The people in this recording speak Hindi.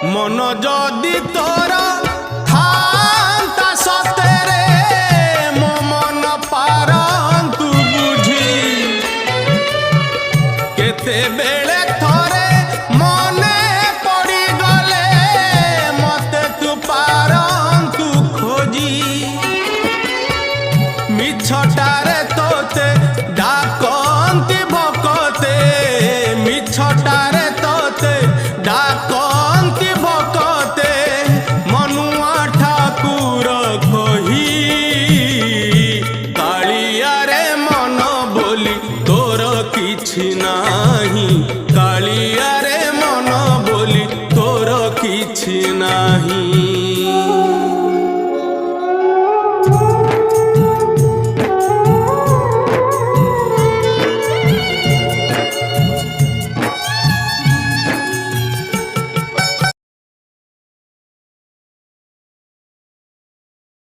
मन जदि तोर थांता सतेरे मो मन पारंतु बुझी केते बेले थोरे मने पड़ी गले मते तू पारंतु खोजी मिछटारे तोते डाकंती भकते मिछटारे तोते डाकंती भकते मनुआ ठाकुर कही कालिया रे मन बोली तोर किछि नाही कालिया रे मन बोली तोर किछि नाही।